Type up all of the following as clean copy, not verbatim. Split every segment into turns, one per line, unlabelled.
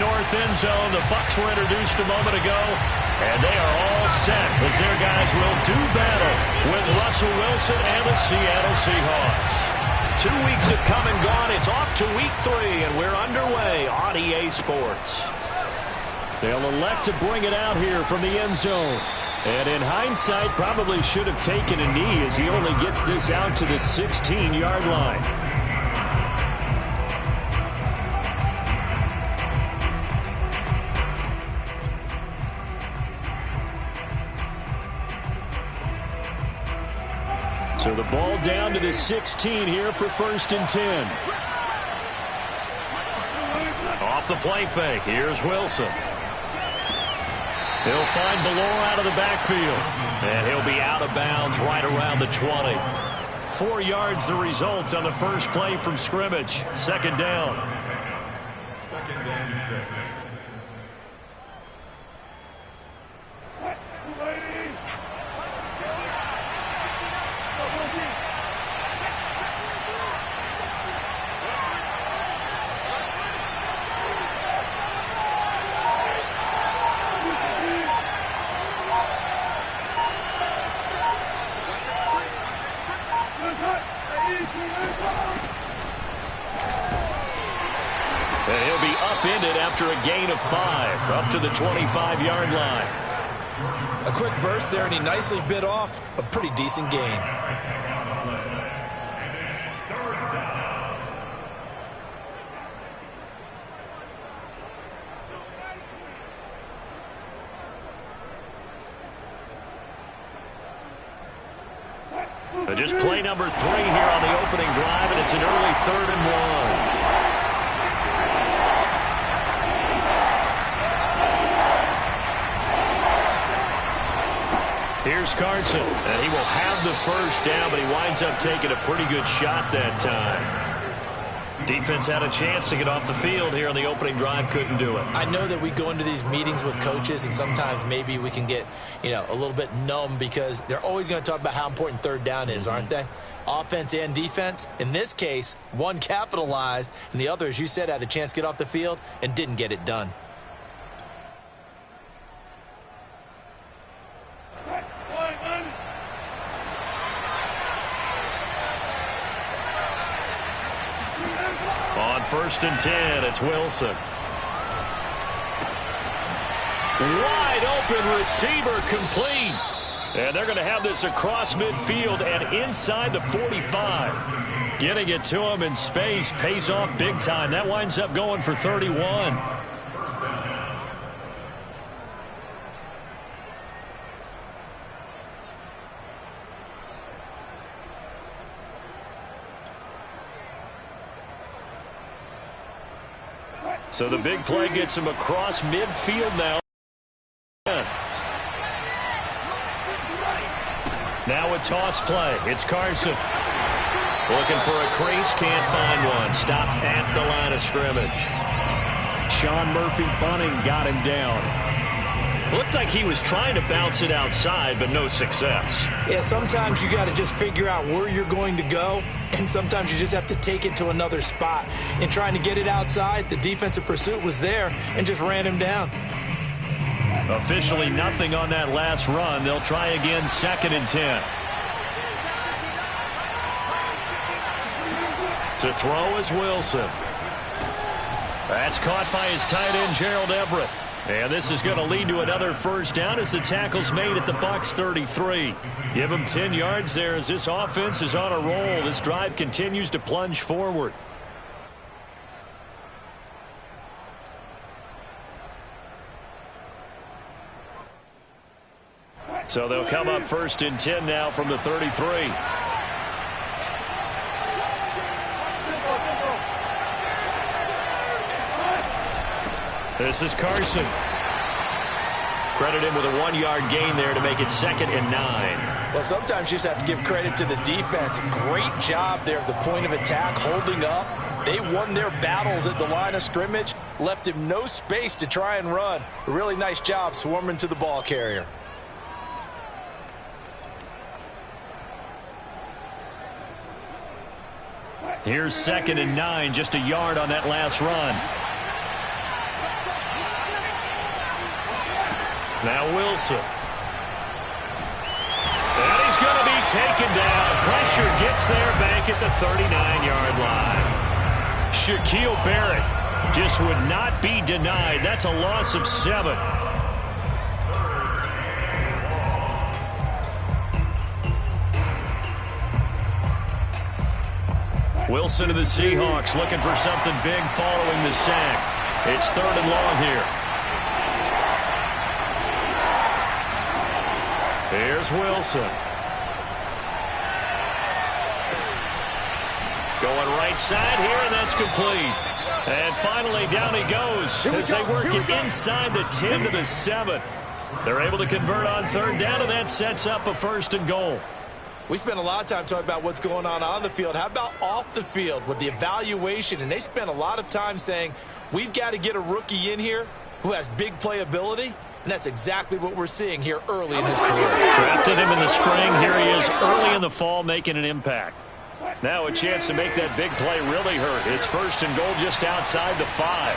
north end zone. The Bucs were introduced a moment ago, and they are all set as their guys will do battle with Russell Wilson and the Seattle Seahawks. 2 weeks have come and gone. It's off to week 3, and we're underway on EA Sports. They'll elect to bring it out here from the end zone. And in hindsight, probably should have taken a knee as he only gets this out to the 16-yard line. So the ball down to the 16 here for 1st and 10. Off the play fake. Here's Wilson. He'll find Ballore out of the backfield. And he'll be out of bounds right around the 20. 4 yards the result on the first play from scrimmage. 2nd down.
2nd and 6.
And he'll be upended after a gain of 5, up to the 25-yard line.
A quick burst there, and he nicely bit off a pretty decent gain.
Just play number 3 here on the opening drive, and it's an early 3rd and 1. Here's Carson, and he will have the first down, but he winds up taking a pretty good shot that time. Defense had a chance to get off the field here on the opening drive, couldn't do it.
I know that we go into these meetings with coaches, and sometimes maybe we can get, a little bit numb because they're always going to talk about how important 3rd down is, aren't they? Offense and defense. In this case, one capitalized, and the other, as you said, had a chance to get off the field and didn't get it done.
On 1st and 10, it's Wilson. Wide open receiver, complete. And they're going to have this across midfield and inside the 45. Getting it to him in space pays off big time. That winds up going for 31. So the big play gets him across midfield now. Now a toss play. It's Carson. Looking for a crease, can't find one. Stopped at the line of scrimmage. Sean Murphy Bunting got him down. Looked like he was trying to bounce it outside, but no success.
Yeah, sometimes you got to just figure out where you're going to go, and sometimes you just have to take it to another spot. In trying to get it outside, the defensive pursuit was there and just ran him down.
Officially nothing on that last run. They'll try again, 2nd and 10. To throw is Wilson. That's caught by his tight end, Gerald Everett. And this is going to lead to another first down as the tackle's made at the Bucs 33. Give them 10 yards there as this offense is on a roll. This drive continues to plunge forward. So they'll come up 1st and 10 now from the 33. This is Carson. Credit him with a 1-yard gain there to make it 2nd and 9.
Well, sometimes you just have to give credit to the defense. Great job there at the point of attack, holding up. They won their battles at the line of scrimmage, left him no space to try and run. A really nice job swarming to the ball carrier.
Here's 2nd and 9, just a yard on that last run. Now Wilson. And he's going to be taken down. Pressure gets there back at the 39-yard line. Shaquille Barrett just would not be denied. That's a loss of 7. Wilson to the Seahawks looking for something big following the sack. It's 3rd and long here. Here's Wilson. Going right side here, and that's complete. And finally, down he goes as they work it inside the 10 to the 7. They're able to convert on 3rd down, and that sets up a 1st and goal.
We spent a lot of time talking about what's going on the field. How about off the field with the evaluation? And they spent a lot of time saying, we've got to get a rookie in here who has big playability. And that's exactly what we're seeing here early in his career.
Drafted him in the spring. Here he is early in the fall making an impact. Now a chance to make that big play really hurt. It's 1st and goal just outside the 5.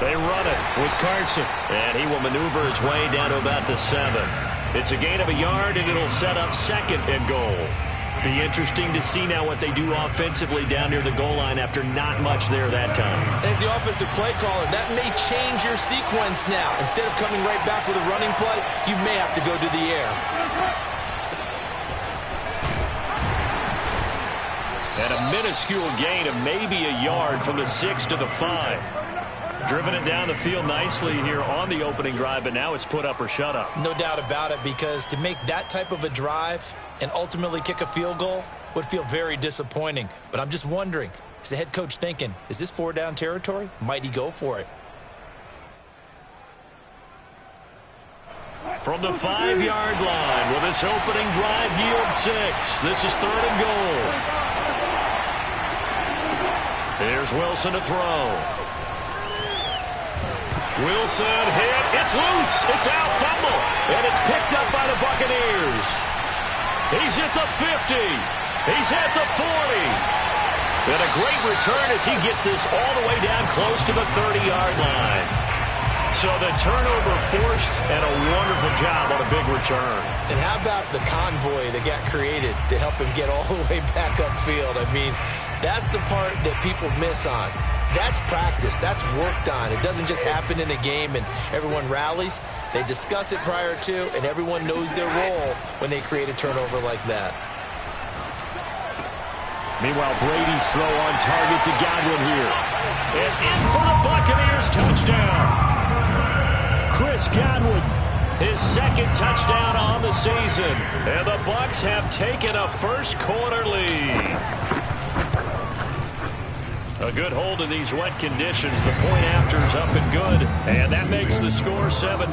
They run it with Carson. And he will maneuver his way down to about the 7. It's a gain of a yard, and it'll set up 2nd and goal. Be interesting to see now what they do offensively down near the goal line after not much there that time.
As the offensive play caller, that may change your sequence now. Instead of coming right back with a running play, you may have to go to the air.
And a minuscule gain of maybe a yard from the 6 to the 5. Driven it down the field nicely here on the opening drive, but now it's put up or shut up.
No doubt about it, because to make that type of a drive and ultimately kick a field goal would feel very disappointing. But I'm just wondering, is the head coach thinking, is this 4-down territory? Might he go for it?
From the 5-yard line, will this opening drive yield 6? This is 3rd and goal. Here's Wilson to throw. Wilson hit. It's loose. It's out. Fumble. And it's picked up by the Buccaneers. He's at the 50. He's at the 40. And a great return as he gets this all the way down close to the 30-yard line. So the turnover forced, and a wonderful job on a big return.
And how about the convoy that got created to help him get all the way back upfield? I mean, that's the part that people miss on. That's practice. That's worked on. It doesn't just happen in a game and everyone rallies. They discuss it prior to, and everyone knows their role when they create a turnover like that.
Meanwhile, Brady's throw on target to Godwin here. And in for the Buccaneers touchdown. Chris Godwin, his 2nd touchdown on the season. And the Bucs have taken a first-quarter lead. A good hold in these wet conditions. The point after's up and good. And that makes the score 7-0.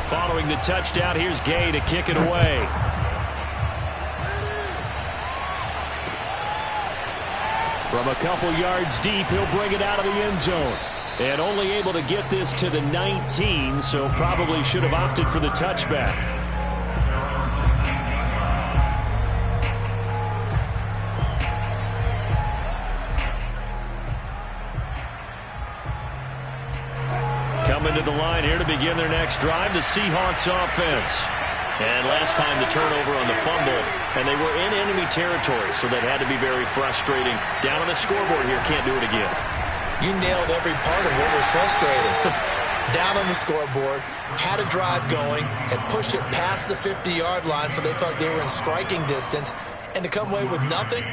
Following the touchdown, here's Gay to kick it away. From a couple yards deep, he'll bring it out of the end zone. And only able to get this to the 19, so probably should have opted for the touchback. Coming to the line here to begin their next drive, the Seahawks offense. And last time the turnover on the fumble, and they were in enemy territory, so that had to be very frustrating. Down on the scoreboard here, can't do it again.
You nailed every part of what was frustrating. Down on the scoreboard, had a drive going, had pushed it past the 50-yard line, so they thought they were in striking distance, and to come away with nothing,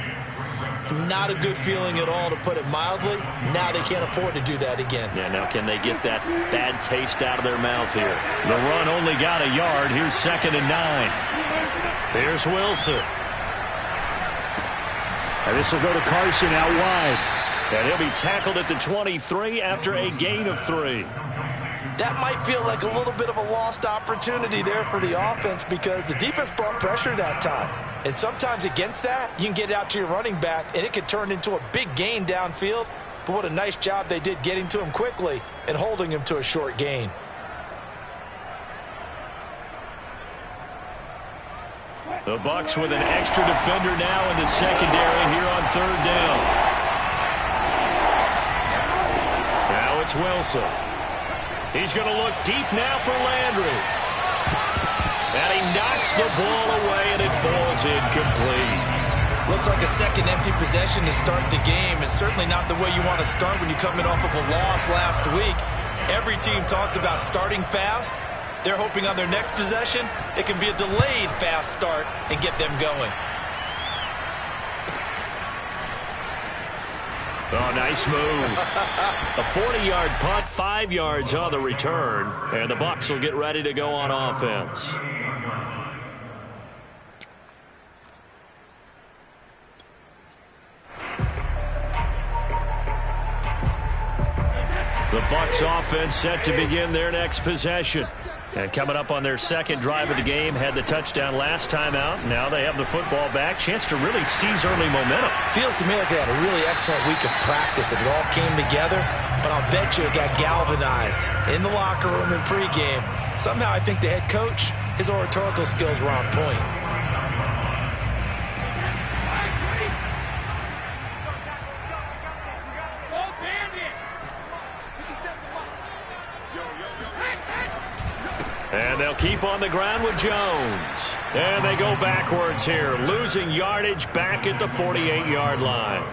not a good feeling at all, to put it mildly. Now they can't afford to do that again.
Yeah, now can they get that bad taste out of their mouth here? The run only got a yard. Here's 2nd and 9. Here's Wilson. And this will go to Carson out wide. And he'll be tackled at the 23 after a gain of 3.
That might feel like a little bit of a lost opportunity there for the offense, because the defense brought pressure that time. And sometimes against that, you can get it out to your running back, and it could turn into a big gain downfield. But what a nice job they did getting to him quickly and holding him to a short gain.
The Bucs with an extra defender now in the secondary here on third down. Now it's Wilson. He's going to look deep now for Landry. And he knocks the ball away, and it falls incomplete.
Looks like a second empty possession to start the game, and certainly not the way you want to start when you're coming off of a loss last week. Every team talks about starting fast. They're hoping on their next possession, it can be a delayed fast start and get them going.
Oh, nice move. A 40-yard punt, 5 yards on the return, and the Bucs will get ready to go on offense. The Bucs offense set to begin their next possession. And coming up on their second drive of the game, had the touchdown last time out. Now they have the football back. Chance to really seize early momentum.
Feels to me like they had a really excellent week of practice. It all came together, but I'll bet you it got galvanized in the locker room in pregame. Somehow I think the head coach, his oratorical skills were on point.
And they'll keep on the ground with Jones. And they go backwards here, losing yardage back at the 48-yard line.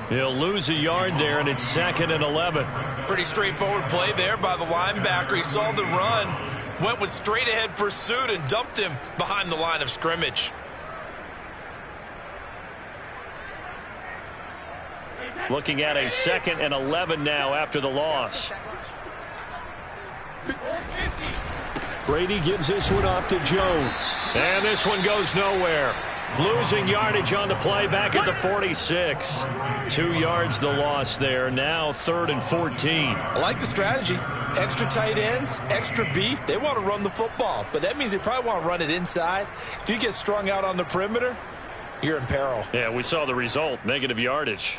He'll lose a yard there, and it's 2nd and 11.
Pretty straightforward play there by the linebacker. He saw the run, went with straight-ahead pursuit, and dumped him behind the line of scrimmage.
Looking at a 2nd and 11 now after the loss. Brady gives this one off to Jones. And this one goes nowhere. Losing yardage on the play back at the 46. 2 yards the loss there. Now 3rd and 14.
I like the strategy. Extra tight ends, extra beef. They want to run the football, but that means they probably want to run it inside. If you get strung out on the perimeter, you're in peril.
Yeah, we saw the result. Negative yardage.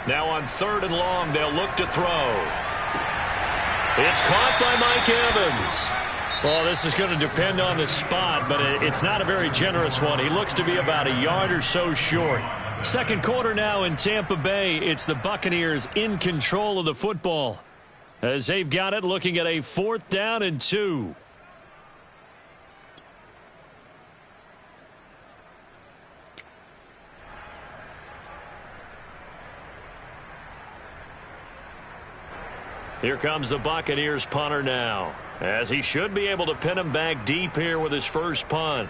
Now on 3rd and long, they'll look to throw. It's caught by Mike Evans. Well, this is going to depend on the spot, but it's not a very generous one. He looks to be about a yard or so short. Second quarter now in Tampa Bay. It's the Buccaneers in control of the football, as they've got it looking at a 4th down and 2. Here comes the Buccaneers punter now, as he should be able to pin him back deep here with his first punt.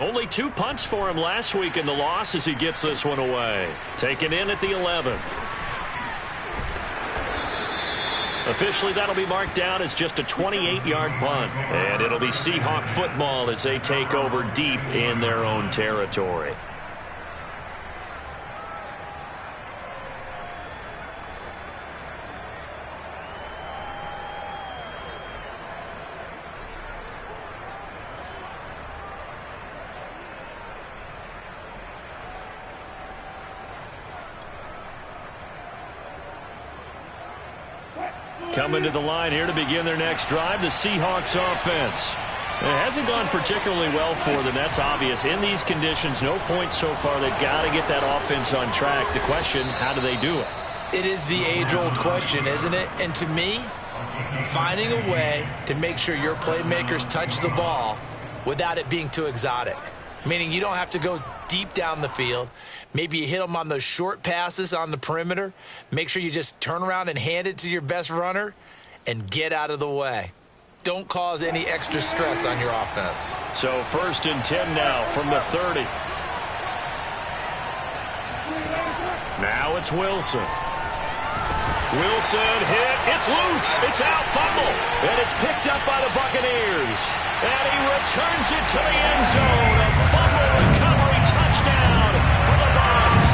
Only 2 punts for him last week in the loss as he gets this one away. Taken in at the 11. Officially, that'll be marked down as just a 28-yard punt. And it'll be Seahawk football as they take over deep in their own territory. Coming to the line here to begin their next drive, the Seahawks offense. It hasn't gone particularly well for them. That's obvious. In these conditions, no points so far. They've got to get that offense on track. The question, how do they do it?
It is the age-old question, isn't it? And to me, finding a way to make sure your playmakers touch the ball without it being too exotic. Meaning you don't have to go deep down the field. Maybe you hit them on those short passes on the perimeter. Make sure you just turn around and hand it to your best runner and get out of the way. Don't cause any extra stress on your offense.
So 1st and 10 now from the 30. Now it's Wilson. Wilson hit. It's loose. It's out. Fumble. And it's picked up by the Buccaneers. And he returns it to the end zone. A fumble recovery touchdown for the Bucs.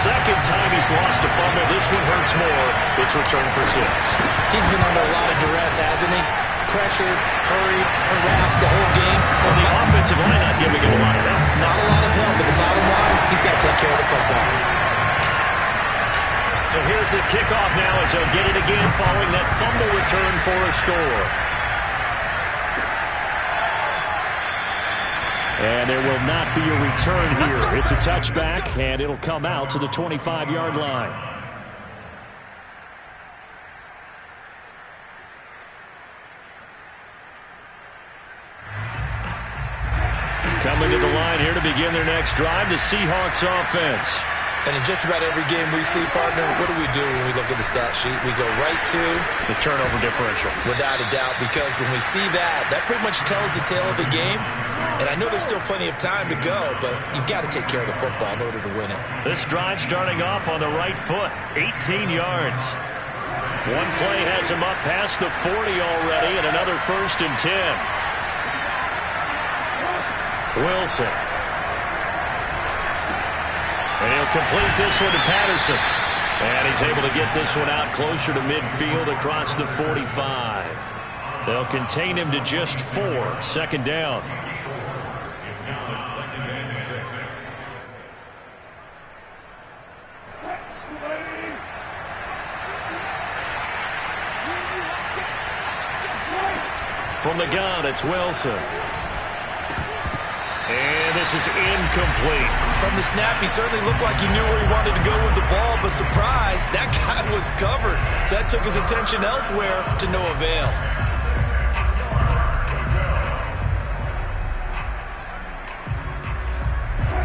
Second time he's lost a fumble. This one hurts more. It's returned for 6.
He's been under a lot of duress, hasn't he? pressured, hurried, harassed the whole game.
Well, the offensive line not giving him a lot of help.
Not a lot of help, but the bottom line, he's got to take care of the football.
So here's the kickoff now as they'll get it again following that fumble return for a score. And there will not be a return here. It's a touchback, and it'll come out to the 25-yard line. Coming to the line here to begin their next drive, the Seahawks offense.
And in just about every game we see, partner, what do we do when we look at the stat sheet? We go right to
the turnover differential.
Without a doubt, because when we see that, that pretty much tells the tale of the game. And I know there's still plenty of time to go, but you've got to take care of the football in order to win it.
This drive starting off on the right foot, 18 yards. One play has him up past the 40 already, and another 1st and 10. Wilson. And he'll complete this one to Patterson. And he's able to get this one out closer to midfield across the 45. They'll contain him to just 4. 2nd down.
It's now 2nd and 6.
From the gun, it's Wilson. And this is incomplete.
From the snap, he certainly looked like he knew where he wanted to go with the ball, but surprise, that guy was covered. So that took his attention elsewhere to no avail.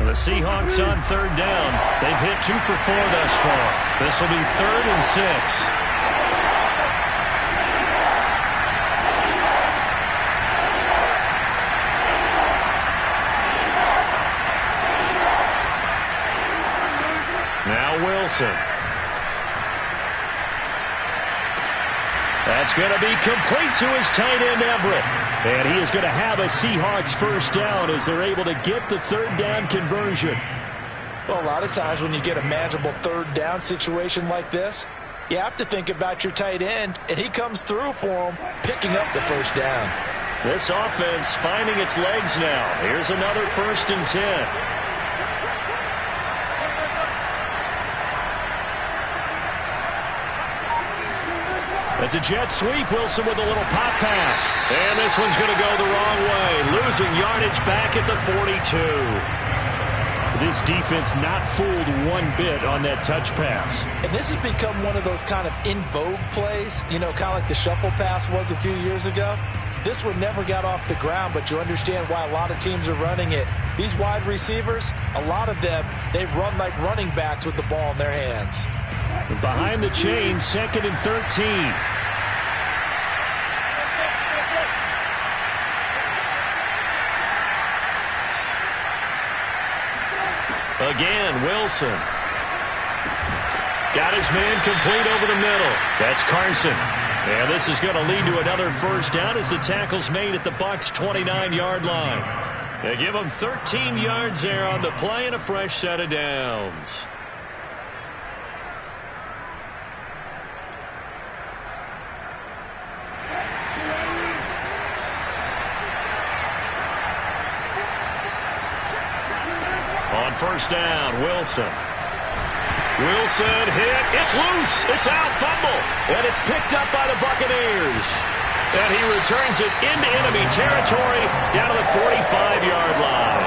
The Seahawks on 3rd down. They've hit 2 for 4 thus far. This will be 3rd and 6. Wilson. That's going to be complete to his tight end, Everett. And he is going to have a Seahawks 1st down as they're able to get the 3rd down conversion.
Well, a lot of times when you get a manageable 3rd down situation like this, you have to think about your tight end, and he comes through for him, picking up the 1st down.
This offense finding its legs now. Here's another 1st and 10. It's a jet sweep. Wilson with a little pop pass. And this one's going to go the wrong way. Losing yardage back at the 42. This defense not fooled one bit on that touch pass.
And this has become one of those kind of in vogue plays, you know, kind of like the shuffle pass was a few years ago. This one never got off the ground, but you understand why a lot of teams are running it. These wide receivers, a lot of them, they run like running backs with the ball in their hands.
Behind the chain, 2nd and 13. Again, Wilson. Got his man complete over the middle. That's Carson. And this is going to lead to another 1st down as the tackle's made at the Bucs' 29-yard line. They give him 13 yards there on the play and a fresh set of downs. On 1st down, Wilson. Wilson hit. It's loose. It's out. Fumble. And it's picked up by the Buccaneers. And he returns it into enemy territory down to the 45-yard line.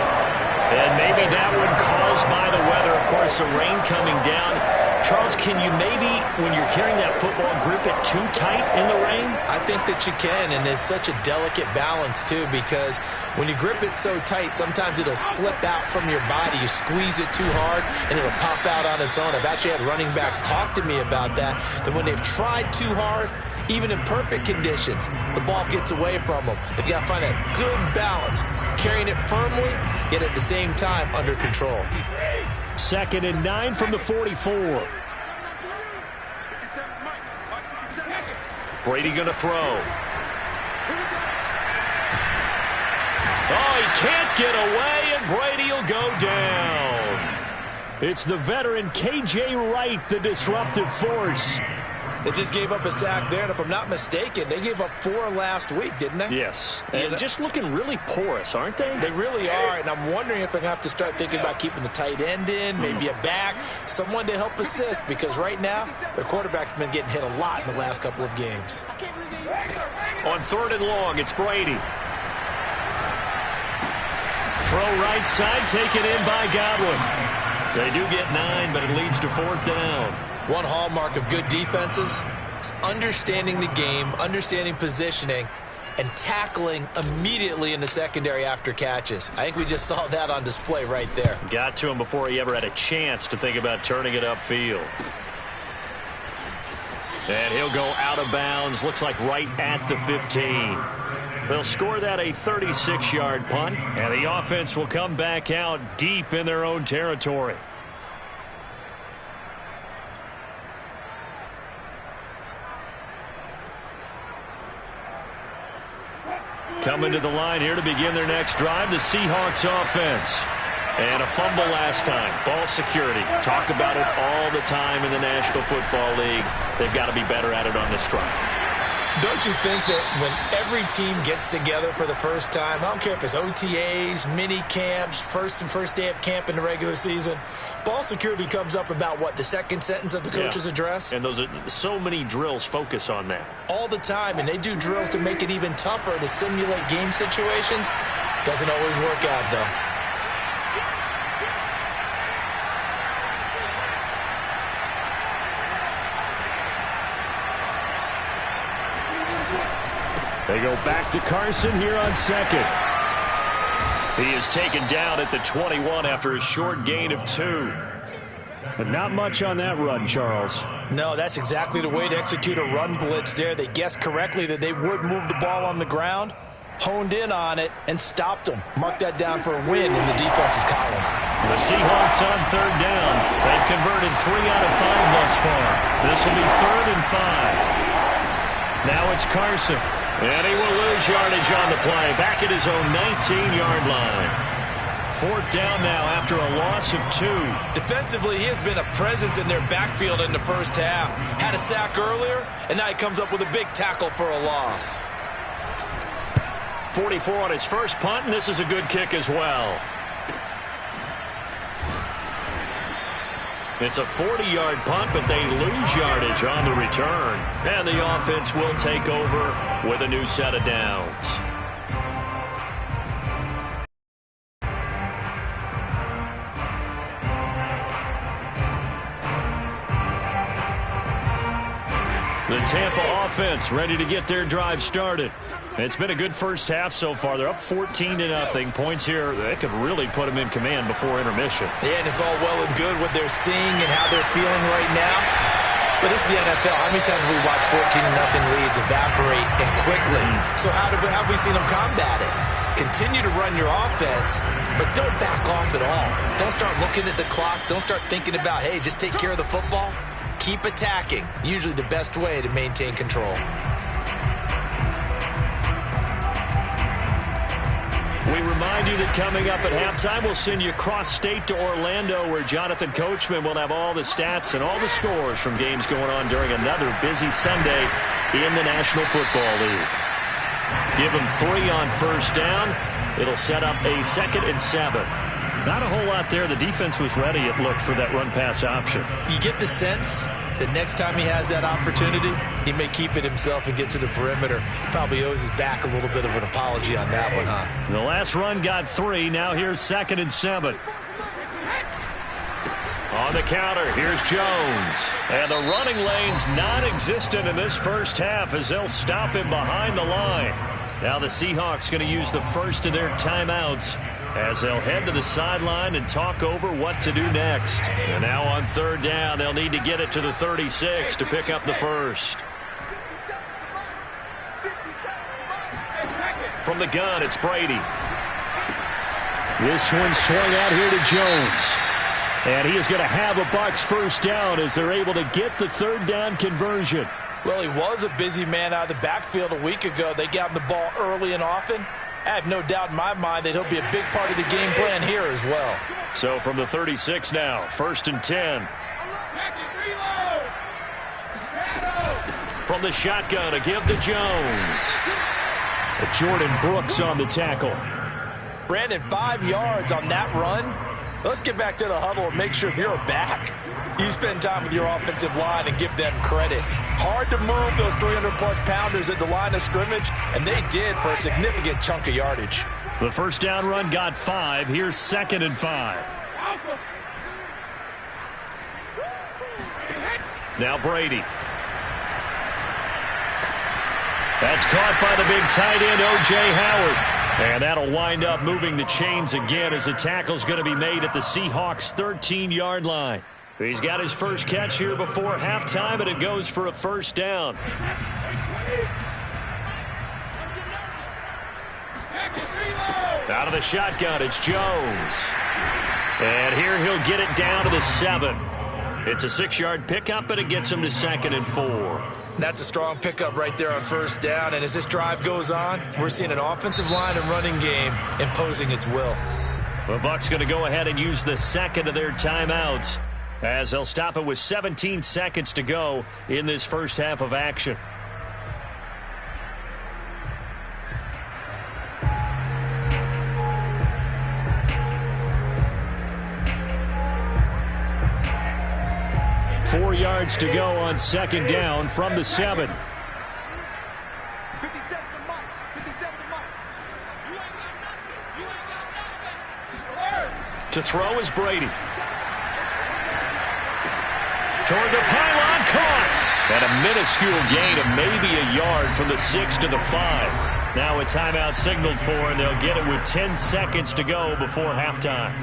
And maybe that one caused by the weather. Of course, the rain coming down. Charles, can you maybe, when you're carrying that football, grip it too tight in the rain?
I think that you can, and it's such a delicate balance, too, because when you grip it so tight, sometimes it'll slip out from your body. You squeeze it too hard, and it'll pop out on its own. I've actually had running backs talk to me about that when they've tried too hard, even in perfect conditions, the ball gets away from them. They've got to find a good balance, carrying it firmly, yet at the same time under control.
2nd and 9 from the 44. Brady going to throw. Oh, he can't get away, and Brady will go down. It's the veteran K.J. Wright, the disruptive force.
They just gave up a sack there, and if I'm not mistaken, they gave up 4 last week, didn't they?
Yes. And just looking really porous, aren't they?
They really are, and I'm wondering if they're going to have to start thinking about keeping the tight end in, maybe a back, someone to help assist, because right now, their quarterback's been getting hit a lot in the last couple of games.
On 3rd and long, it's Brady. Throw right side, taken in by Godwin. They do get 9, but it leads to 4th down.
One hallmark of good defenses is understanding the game, understanding positioning, and tackling immediately in the secondary after catches. I think we just saw that on display right there.
Got to him before he ever had a chance to think about turning it upfield. And he'll go out of bounds, looks like right at the 15. They'll score that a 36-yard punt, and the offense will come back out deep in their own territory. Coming to the line here to begin their next drive, the Seahawks offense. And a fumble last time. Ball security. Talk about it all the time in the National Football League. They've got to be better at it on this drive.
Don't you think that when every team gets together for the first time, I don't care if it's OTAs, mini camps, first day of camp in the regular season, ball security comes up about what, the second sentence of the coach's address?
And those are so many drills focus on that.
All the time, and they do drills to make it even tougher to simulate game situations. Doesn't always work out, though.
They go back to Carson here on 2nd. He is taken down at the 21 after a short gain of 2. But not much on that run, Charles.
No, that's exactly the way to execute a run blitz there. They guessed correctly that they would move the ball on the ground, honed in on it, and stopped them. Mark that down for a win in the defense's column.
The Seahawks on 3rd down. They've converted 3 out of 5 thus far. This will be 3rd and 5. Now it's Carson. And he will lose yardage on the play. Back at his own 19-yard line. 4th down now after a loss of 2.
Defensively, he has been a presence in their backfield in the first half. Had a sack earlier, and now he comes up with a big tackle for a loss.
44 on his first punt, and this is a good kick as well. It's a 40-yard punt, but they lose yardage on the return. And the offense will take over with a new set of downs. The Tampa offense ready to get their drive started. It's been a good first half so far. They're up 14-0. Points here, they could really put them in command before intermission.
Yeah, and it's all well and good what they're seeing and how they're feeling right now. But this is the NFL. How many times have we watched 14-0 leads evaporate and quickly? So how have we seen them combat it? Continue to run your offense, but don't back off at all. Don't start looking at the clock. Don't start thinking about, hey, just take care of the football. Keep attacking. Usually the best way to maintain control.
We remind you that coming up at halftime, we'll send you cross-state to Orlando, where Jonathan Coachman will have all the stats and all the scores from games going on during another busy Sunday in the National Football League. Give him 3 on first down. It'll set up a 2nd and 7. Not a whole lot there. The defense was ready, it looked, for that run-pass option.
You get the sense that next time he has that opportunity, he may keep it himself and get to the perimeter. Probably owes his back a little bit of an apology on that one, huh?
The last run got 3. Now here's 2nd and 7. On the counter, here's Jones. And the running lane's non-existent in this first half as they'll stop him behind the line. Now the Seahawks going to use the first of their timeouts as they'll head to the sideline and talk over what to do next. And now on 3rd down, they'll need to get it to the 36 to pick up the first. From the gun, it's Brady. This one swung out here to Jones. And he is going to have a Bucs first down as they're able to get the 3rd down conversion.
Well, he was a busy man out of the backfield a week ago. They got him the ball early and often. I have no doubt in my mind that he'll be a big part of the game plan here as well.
So from the 36 now, 1st and 10. From the shotgun, a give to Jones. Jordan Brooks on the tackle.
Brandon, 5 yards on that run. Let's get back to the huddle and make sure if you're back, you spend time with your offensive line and give them credit. Hard to move those 300-plus pounders at the line of scrimmage, and they did for a significant chunk of yardage.
The first down run got 5. Here's 2nd and 5. Now Brady. That's caught by the big tight end, O.J. Howard. And that'll wind up moving the chains again as the tackle's going to be made at the Seahawks' 13-yard line. He's got his first catch here before halftime, and it goes for a first down. Out of the shotgun, it's Jones. And here he'll get it down to the 7. It's a 6-yard pickup, and it gets him to 2nd and 4.
That's a strong pickup right there on first down. And as this drive goes on, we're seeing an offensive line and running game imposing its will.
The Bucs going to go ahead and use the 2nd of their timeouts as they'll stop it with 17 seconds to go in this first half of action. Four yards to go on 2nd down from the 7. To throw is Brady. Toward the pylon, caught. And a minuscule gain of maybe a yard from the 6 to the 5. Now a timeout signaled for, and they'll get it with 10 seconds to go before halftime.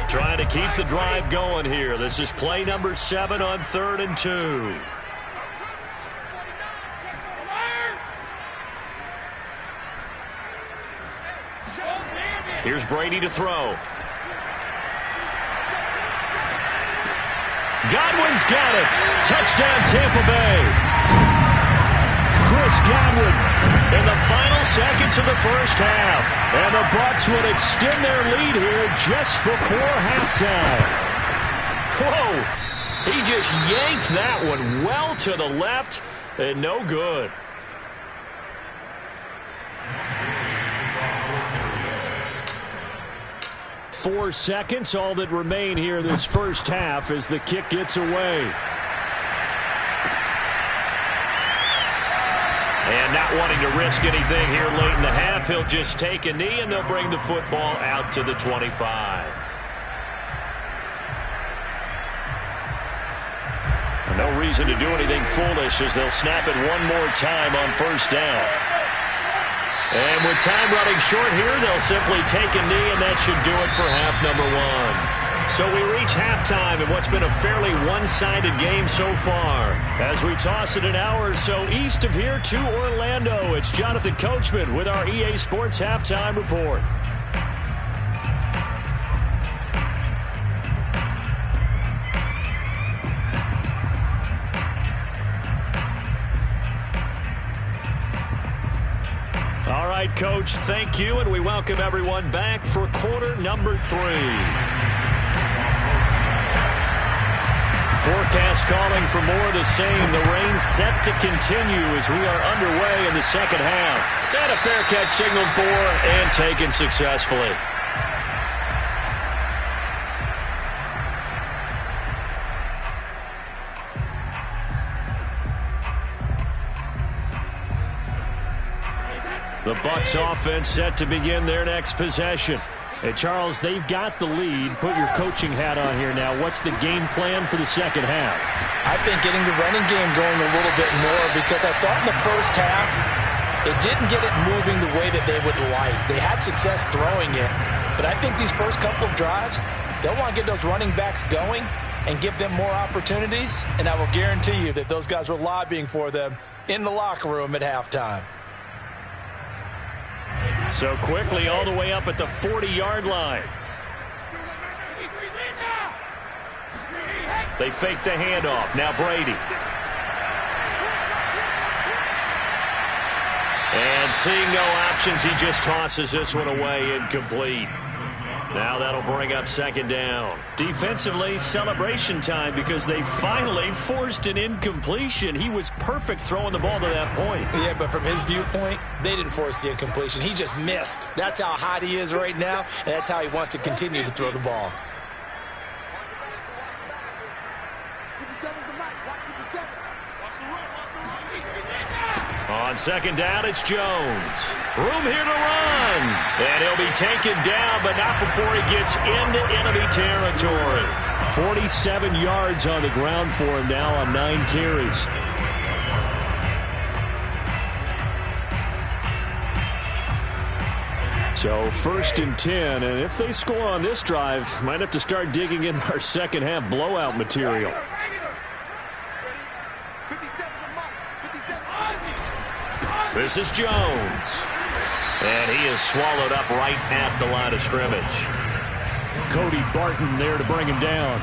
Trying to keep the drive going here. This is play number 7 on 3rd and 2. Here's Brady to throw. Godwin's got it. Touchdown, Tampa Bay. Chris Godwin in the final seconds of the first half. And the Bucs would extend their lead here just before halftime. Whoa. He just yanked that one well to the left and no good. Four seconds, all that remain here this first half as the kick gets away. And not wanting to risk anything here late in the half, he'll just take a knee and they'll bring the football out to the 25. No reason to do anything foolish as they'll snap it one more time on first down. And with time running short here, they'll simply take a knee, and that should do it for half number 1. So we reach halftime in what's been a fairly one-sided game so far. As we toss it an hour or so east of here to Orlando, it's Jonathan Coachman with our EA Sports Halftime Report. All right, Coach, thank you, and we welcome everyone back for quarter number 3. Forecast calling for more of the same. The rain set to continue as we are underway in the second half. And a fair catch signaled for and taken successfully. The Bucs offense set to begin their next possession. Hey, Charles, they've got the lead. Put your coaching hat on here now. What's the game plan for the second half?
I think getting the running game going a little bit more, because I thought in the first half it didn't get it moving the way that they would like. They had success throwing it, but I think these first couple of drives, they'll want to get those running backs going and give them more opportunities, and I will guarantee you that those guys were lobbying for them in the locker room at halftime.
So quickly all the way up at the 40-yard line. They fake the handoff. Now Brady. And seeing no options, he just tosses this one away incomplete. Now that'll bring up second down. Defensively, celebration time because they finally forced an incompletion. He was perfect throwing the ball to that point.
Yeah, but from his viewpoint, they didn't force the incompletion. He just missed. That's how hot he is right now, and that's how he wants to continue to throw the ball.
On second down, it's Jones. Room here to run. And he'll be taken down, but not before he gets into enemy territory. 47 yards on the ground for him now on 9 carries. So 1st and 10, and if they score on this drive, might have to start digging in our second half blowout material. This is Jones. And he is swallowed up right at the line of scrimmage. Cody Barton there to bring him down.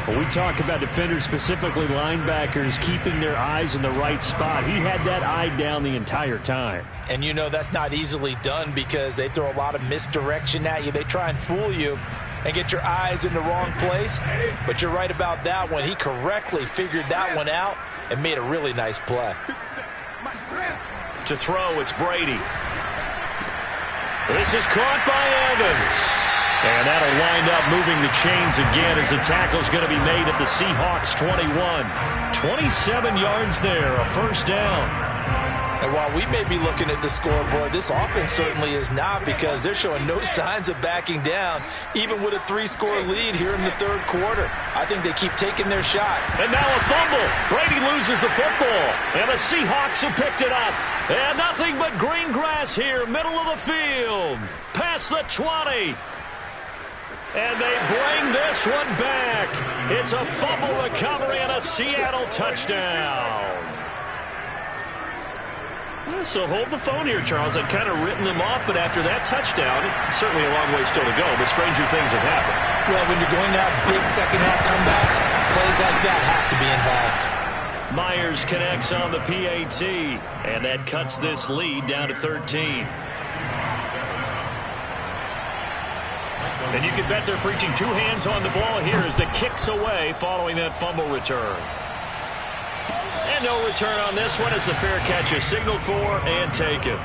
When we talk about defenders, specifically linebackers, keeping their eyes in the right spot, he had that eye down the entire time.
And you know that's not easily done because they throw a lot of misdirection at you. They try and fool you and get your eyes in the wrong place. But you're right about that one. He correctly figured that one out and made a really nice play.
To throw, it's Brady. This is caught by Evans. And that'll wind up moving the chains again as the tackle's going to be made at the Seahawks 21. 27 yards there, a first down.
And while we may be looking at the scoreboard, this offense certainly is not because they're showing no signs of backing down, even with a 3-score lead here in the third quarter. I think they keep taking their shot.
And now a fumble. Brady loses the football. And the Seahawks have picked it up. And nothing but green grass here, middle of the field. Past the 20. And they bring this one back. It's a fumble recovery and a Seattle touchdown. So hold the phone here, Charles. I'd kind of written them off, but after that touchdown, certainly a long way still to go, but stranger things have happened.
Well, when you're going to have big second-half comebacks, plays like that have to be involved.
Myers connects on the PAT, and that cuts this lead down to 13. And you can bet they're preaching 2 hands on the ball here as the kick's away following that fumble return. And no return on this one as the fair catch is signaled for and taken.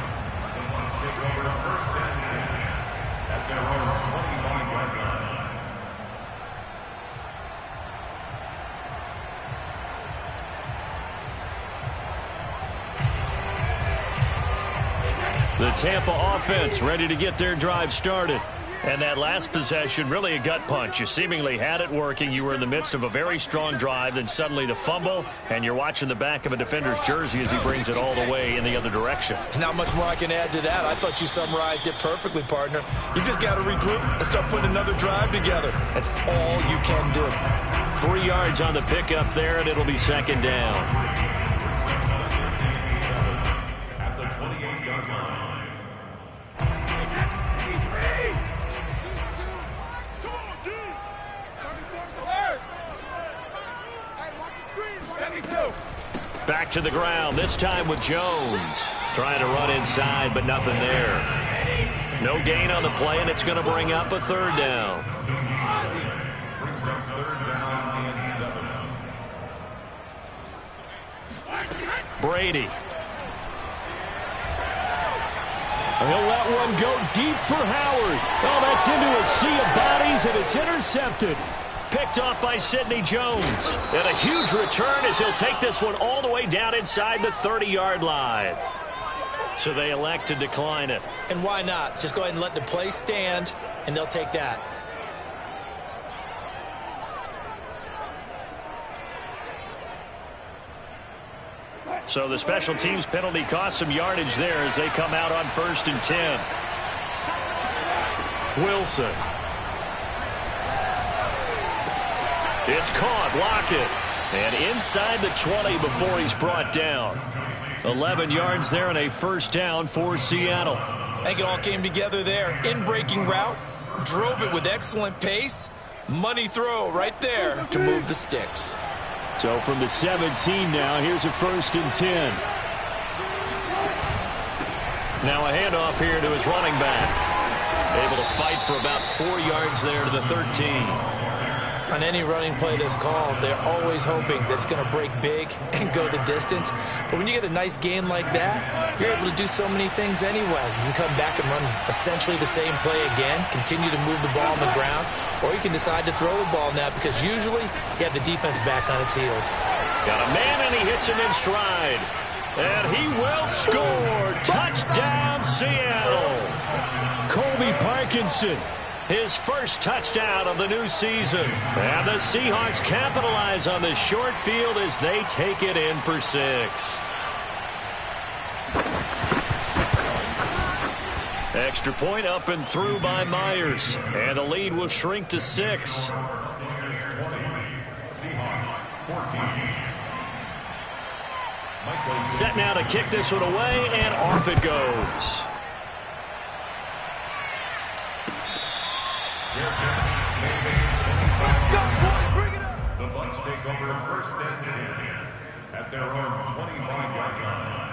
The Tampa offense ready to get their drive started. And that last possession, really a gut punch. You seemingly had it working. You were in the midst of a very strong drive. Then suddenly the fumble, and you're watching the back of a defender's jersey as he brings it all the way in the other direction.
There's not much more I can add to that. I thought you summarized it perfectly, partner. You just got to regroup and start putting another drive together. That's all you can do.
3 yards on the pickup there, and it'll be second down.
At the 28-yard line.
Back to the ground, this time with Jones. Trying to run inside, but nothing there. No gain on the play, and it's going to bring up a third down. Brady. He'll let one go deep for Howard. Oh, that's into a sea of bodies, and it's intercepted. Picked off by Sidney Jones. And a huge return as he'll take this one all the way down inside the 30-yard line. So they elect to decline it.
And why not? Just go ahead and let the play stand, and they'll take that.
So the special teams penalty cost some yardage there as they come out on 1st and 10. Wilson. It's caught. Lockett. And inside the 20 before he's brought down. 11 yards there and a first down for Seattle.
I think it all came together there. In-breaking route. Drove it with excellent pace. Money throw right there to move the sticks.
So from the 17 now, here's a 1st and 10. Now a handoff here to his running back. Able to fight for about 4 yards there to the 13.
On any running play that's called, they're always hoping that it's going to break big and go the distance. But when you get a nice gain like that, you're able to do so many things anyway. You can come back and run essentially the same play again, continue to move the ball on the ground, or you can decide to throw the ball now because usually you have the defense back on its heels.
Got a man, and he hits him in stride. And he will score. Touchdown, Seattle. Colby Parkinson. His first touchdown of the new season. And the Seahawks capitalize on this short field as they take it in for 6. Extra point up and through by Myers. And the lead will shrink to 6.
Seahawks 14.
Set now to kick this one away, and off it goes.
The Bucs take over first and 10 at their own 25-yard line.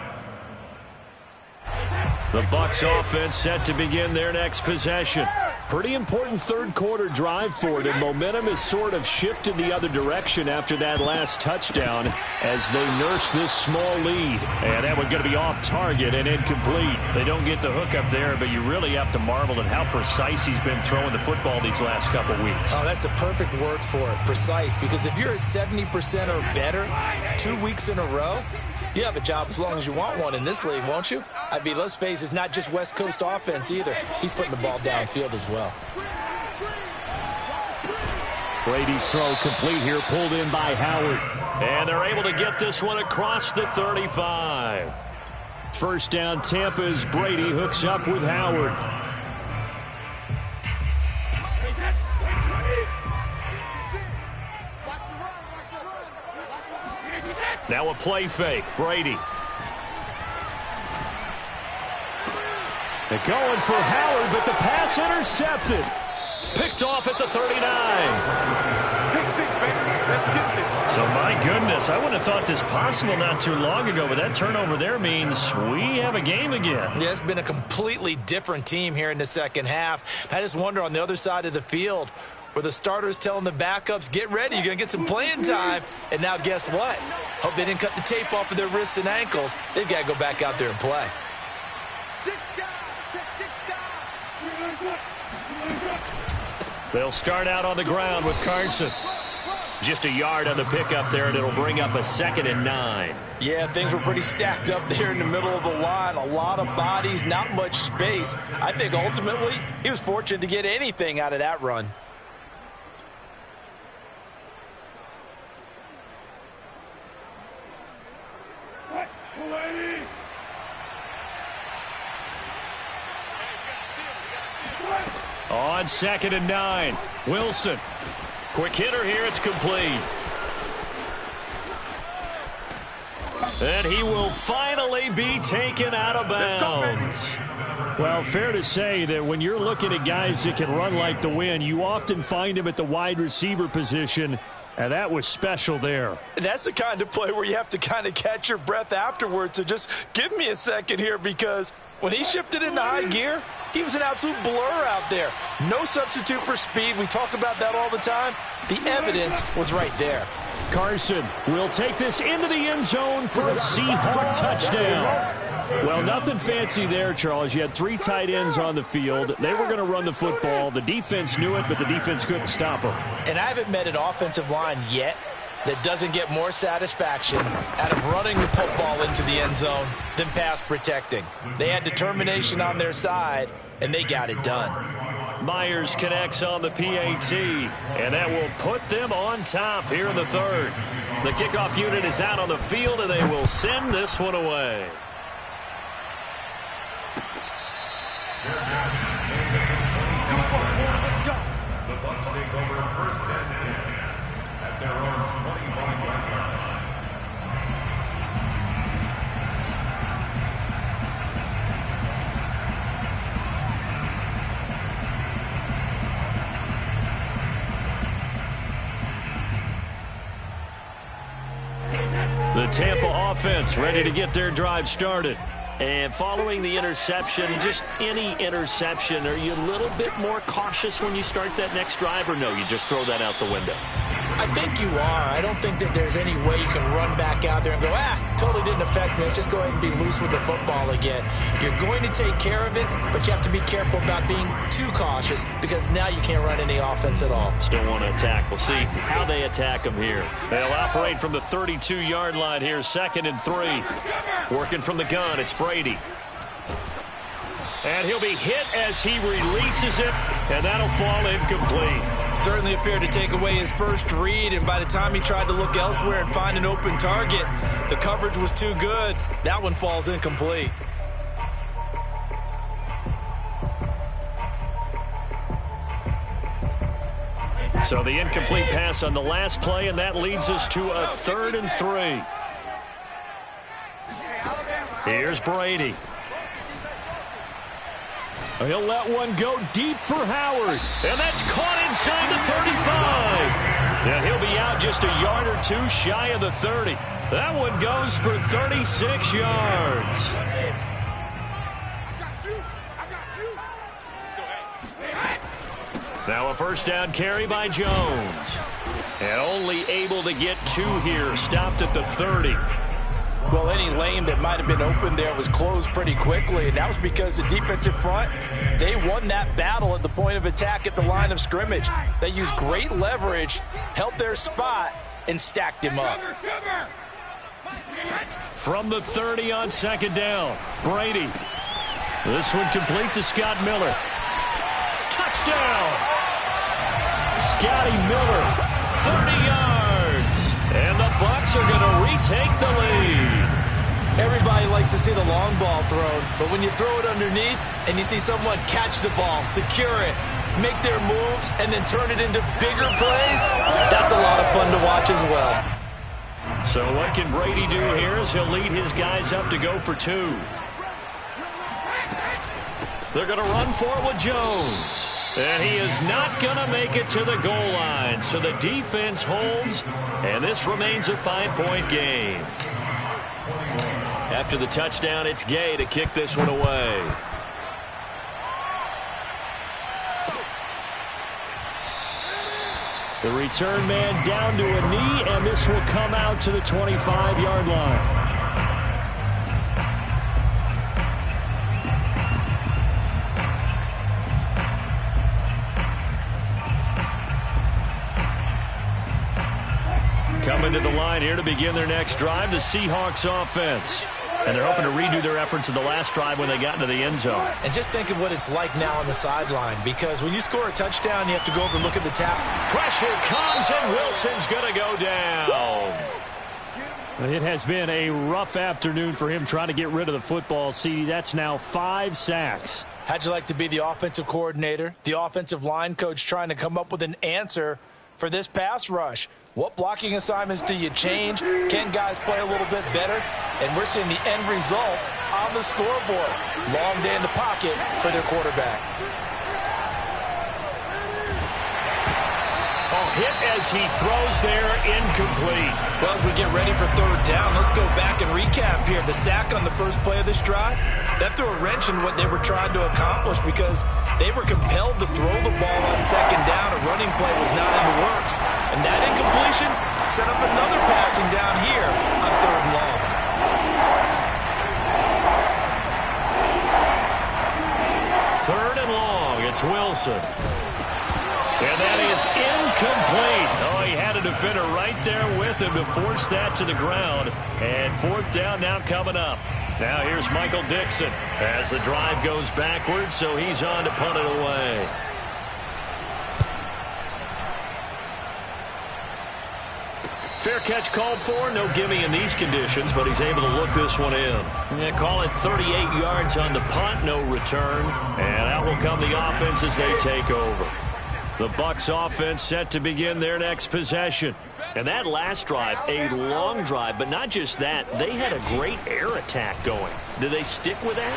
The Bucs offense set to begin their next possession. Pretty important third-quarter drive for them. Momentum has sort of shifted the other direction after that last touchdown as they nurse this small lead. And that one's going to be off target and incomplete. They don't get the hook up there, but you really have to marvel at how precise he's been throwing the football these last couple weeks.
Oh, that's the perfect word for it, precise, because if you're at 70% or better 2 weeks in a row, you have a job as long as you want one in this league, won't you? I mean, let's face it, it's not just West Coast offense either. He's putting the ball downfield as well.
Brady's throw complete here, pulled in by Howard. And they're able to get this one across the 35. First down, Tampa as Brady hooks up with Howard. Now a play fake. Brady. They're going for Howard, but the pass intercepted. Picked off at the 39.
Pick 6, Bears. That's distance.
So, my goodness, I wouldn't have thought this possible not too long ago, but that turnover there means we have a game again.
Yeah, it's been a completely different team here in the second half. I just wonder on the other side of the field where the starters telling the backups, get ready, you're going to get some playing time. And now guess what? Hope they didn't cut the tape off of their wrists and ankles. They've got to go back out there and play.
They'll start out on the ground with Carson. Just a yard on the pickup there, and it'll bring up a 2nd and 9.
Yeah, things were pretty stacked up there in the middle of the line. A lot of bodies, not much space. I think ultimately he was fortunate to get anything out of that run.
On 2nd and 9, Wilson. Quick hitter here, it's complete. And he will finally be taken out of bounds. Well, fair to say that when you're looking at guys that can run like the wind, you often find them at the wide receiver position, and that was special there.
And that's the kind of play where you have to kind of catch your breath afterwards. So just give me a second here, because when he shifted into high gear, he was an absolute blur out there. No substitute for speed. We talk about that all the time. The evidence was right there.
Carson will take this into the end zone for a Seahawk touchdown. Well, nothing fancy there, Charles. You had 3 tight ends on the field. They were going to run the football. The defense knew it, but the defense couldn't stop them.
And I haven't met an offensive line yet that doesn't get more satisfaction out of running the football into the end zone than pass protecting. They had determination on their side, and they got it done.
Myers connects on the PAT, and that will put them on top here in the 3rd. The kickoff unit is out on the field, and they will send this one away.
The Bucs take over first and 10 at their own 25-yard line.
The Tampa offense ready to get their drive started. And following the interception, just any interception, are you a little bit more cautious when you start that next drive, or no, you just throw that out the window?
I think you are. I don't think that there's any way you can run back out there and go, totally didn't affect me. Let's just go ahead and be loose with the football again. You're going to take care of it, but you have to be careful about being too cautious because now you can't run any offense at all.
Still want to attack. We'll see how they attack them here. They'll operate from the 32-yard line here, 2nd and 3. Working from the gun, it's Brady. And he'll be hit as he releases it, and that'll fall incomplete.
Certainly appeared to take away his first read, and by the time he tried to look elsewhere and find an open target, the coverage was too good. That one falls incomplete.
So the incomplete pass on the last play, and that leads us to a 3rd and 3. Here's Brady. He'll let one go deep for Howard. And that's caught inside the 35. Yeah, he'll be out just a yard or two shy of the 30. That one goes for 36 yards. Now a first down carry by Jones. And only able to get 2 here. Stopped at the 30.
Well, any lane that might have been open there was closed pretty quickly, and that was because the defensive front, they won that battle at the point of attack at the line of scrimmage. They used great leverage, held their spot, and stacked him up.
From the 30 on 2nd down, Brady. This one complete to Scott Miller. Touchdown! Scotty Miller, 30 yards. And the Bucs are going to retake the lead.
Everybody likes to see the long ball thrown, but when you throw it underneath and you see someone catch the ball, secure it, make their moves, and then turn it into bigger plays, that's a lot of fun to watch as well.
So what can Brady do here as he'll lead his guys up to go for 2. They're going to run for it with Jones. And he is not going to make it to the goal line. So the defense holds, and this remains a 5-point game. After the touchdown, it's Gay to kick this one away. The return man down to a knee, and this will come out to the 25-yard line. Coming to the line here to begin their next drive, the Seahawks offense. And they're hoping to redo their efforts in the last drive when they got into the end zone.
And just think of what it's like now on the sideline, because when you score a touchdown, you have to go over and look at the tap.
Pressure comes, and Wilson's going to go down.
It has been a rough afternoon for him trying to get rid of the football. See, that's now 5 sacks.
How'd you like to be the offensive coordinator, the offensive line coach trying to come up with an answer for this pass rush? What blocking assignments do you change? Can guys play a little bit better? And we're seeing the end result on the scoreboard. Long day in the pocket for their quarterback.
Hit as he throws there, incomplete.
Well, as we get ready for 3rd down, let's go back and recap here. The sack on the first play of this drive, that threw a wrench in what they were trying to accomplish because they were compelled to throw the ball on 2nd down. A running play was not in the works. And that incompletion set up another passing down here on 3rd and long.
Third and long, it's Wilson. And that is incomplete. Oh, he had a defender right there with him to force that to the ground. And 4th down now coming up. Now here's Michael Dixon as the drive goes backwards, so he's on to punt it away. Fair catch called for. No gimme in these conditions, but he's able to look this one in. Yeah, call it 38 yards on the punt, no return. And out will come the offense as they take over. The Bucs offense set to begin their next possession. And that last drive, a long drive, but not just that. They had a great air attack going. Do they stick with that?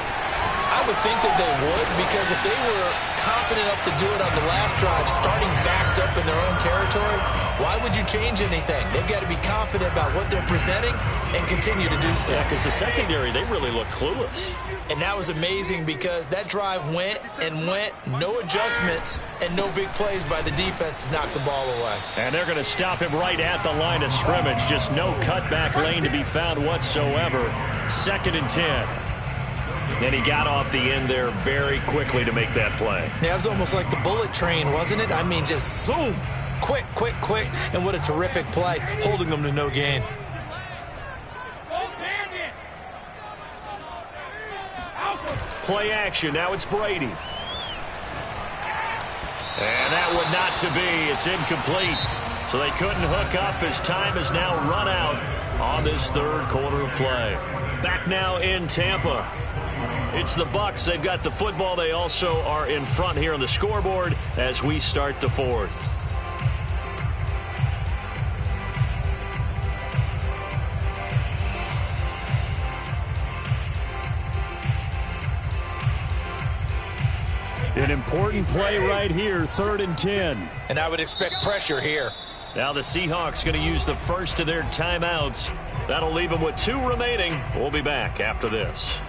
I would think that they would, because if they were confident enough to do it on the last drive, starting backed up in their own territory, why would you change anything? They've got to be confident about what they're presenting and continue to do so.
Yeah, because the secondary, they really look clueless.
And that was amazing because that drive went and went, no adjustments, and no big plays by the defense to knock the ball away.
And they're going to stop him right at the line of scrimmage. Just no cutback lane to be found whatsoever. 2nd and 10. And he got off the end there very quickly to make that play.
Yeah, it was almost like the bullet train, wasn't it? I mean, just zoom, quick, quick, quick, and what a terrific play, holding them to no gain.
Play action. Now it's Brady. And that would not to be. It's incomplete. So they couldn't hook up as time has now run out on this 3rd quarter of play. Back now in Tampa. It's the Bucs. They've got the football. They also are in front here on the scoreboard as we start the 4th. An important play right here, 3rd and 10.
And I would expect pressure here.
Now the Seahawks going to use the first of their timeouts. That'll leave them with 2 remaining. We'll be back after this.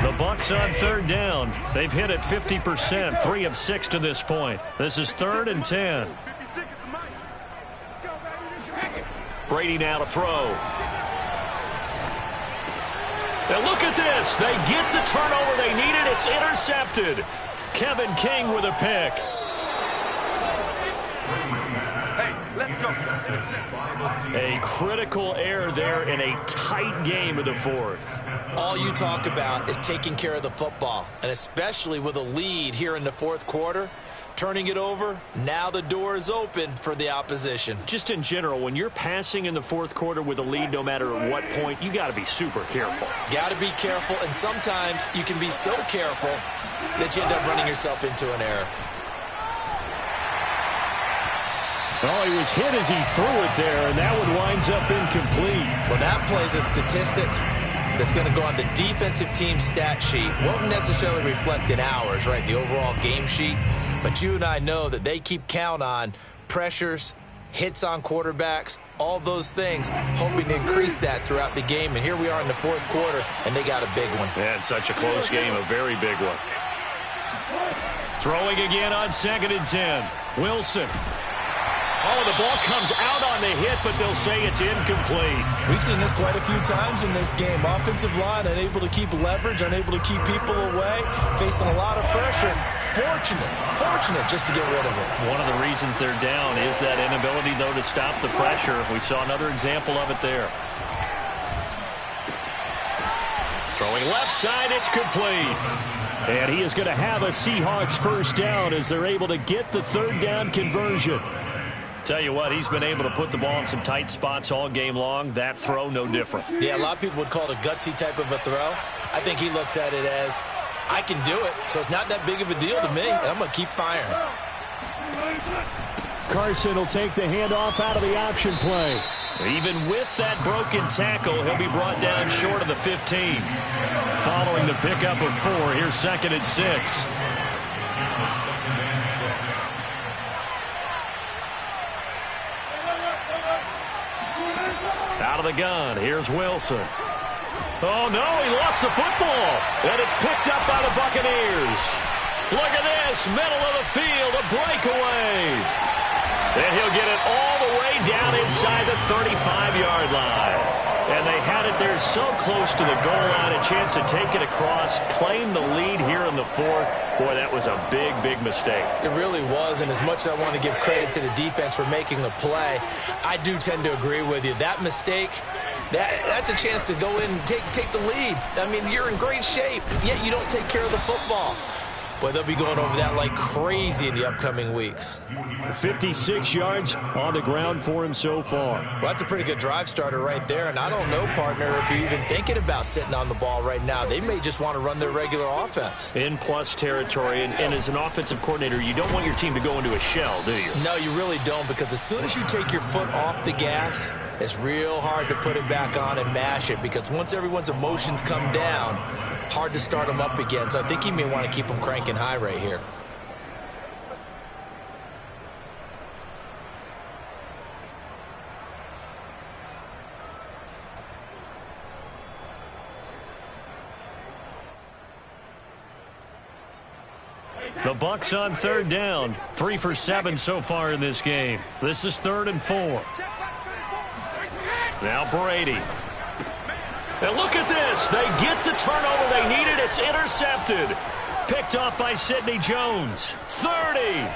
The Bucs on 3rd down. They've hit it 50%, 3 of 6 to this point. This is 3rd and 10. Brady now to throw. And look at this. They get the turnover they needed. It's intercepted. Kevin King with a pick.
Hey, let's go.
A critical error there in a tight game of the 4th.
All you talk about is taking care of the football, and especially with a lead here in the 4th quarter. Turning it over, now the door is open for the opposition.
Just in general, when you're passing in the 4th quarter with a lead, no matter at what point, you got to be super careful.
Got to be careful, and sometimes you can be so careful that you end up running yourself into an error.
Oh, he was hit as he threw it there, and that one winds up incomplete.
Well, that plays a statistic that's going to go on the defensive team stat sheet. Won't necessarily reflect in ours, right, the overall game sheet. But you and I know that they keep count on pressures, hits on quarterbacks, all those things, hoping to increase that throughout the game. And here we are in the 4th quarter, and they got a big one.
And such a close game, a very big one. Throwing again on 2nd and 10. Wilson. Oh, the ball comes out on the hit, but they'll say it's incomplete.
We've seen this quite a few times in this game. Offensive line unable to keep leverage, unable to keep people away, facing a lot of pressure. Fortunate just to get rid of it.
One of the reasons they're down is that inability, though, to stop the pressure. We saw another example of it there. Throwing left side, it's complete. And he is going to have a Seahawks 1st down as they're able to get the 3rd down conversion. Tell you what, he's been able to put the ball in some tight spots all game long. That throw, no different.
Yeah, a lot of people would call it a gutsy type of a throw. I think he looks at it as, I can do it, so it's not that big of a deal to me, and I'm going to keep firing.
Carson will take the handoff out of the option play. Even with that broken tackle, he'll be brought down short of the 15. Following the pickup of 4, here's 2nd and 6. Out of the gun, here's Wilson. Oh, no, he lost the football. And it's picked up by the Buccaneers. Look at this, middle of the field, a breakaway. And he'll get it all the way down inside the 35-yard line. And they had it there so close to the goal line, a chance to take it across, claim the lead here in the 4th. Boy, that was a big, big mistake.
It really was, and as much as I want to give credit to the defense for making the play, I do tend to agree with you. That mistake, that's a chance to go in and take the lead. I mean, you're in great shape, yet you don't take care of the football. Boy, they'll be going over that like crazy in the upcoming weeks.
56 yards on the ground for him so far.
Well, that's a pretty good drive starter right there. And I don't know, partner, if you're even thinking about sitting on the ball right now. They may just want to run their regular offense.
In plus territory. And as an offensive coordinator, you don't want your team to go into a shell, do you?
No, you really don't, because as soon as you take your foot off the gas, it's real hard to put it back on and mash it because once everyone's emotions come down, hard to start them up again. So I think he may want to keep them cranking high right here.
The Bucs on third down. 3 for 7 so far in this game. This is 3rd and 4. Now Brady. And look at this. They get the turnover they needed. It's intercepted. Picked off by Sidney Jones. 30.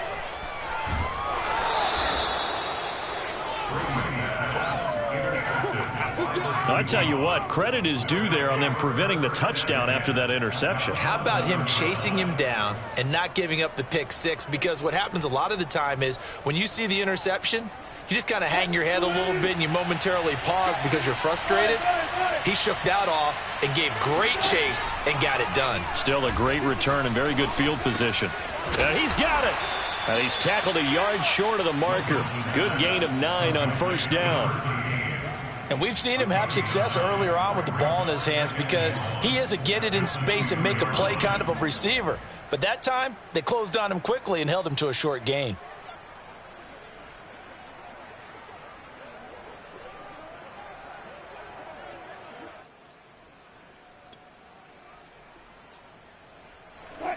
I tell you what, credit is due there on them preventing the touchdown after that interception.
How about him chasing him down and not giving up the pick six? Because what happens a lot of the time is when you see the interception, you just kind of hang your head a little bit and you momentarily pause because you're frustrated. He shook that off and gave great chase and got it done.
Still a great return and very good field position. He's got it. And he's tackled a yard short of the marker. Good gain of 9 on first down.
And we've seen him have success earlier on with the ball in his hands because he is a get it in space and make a play kind of a receiver. But that time, they closed on him quickly and held him to a short gain.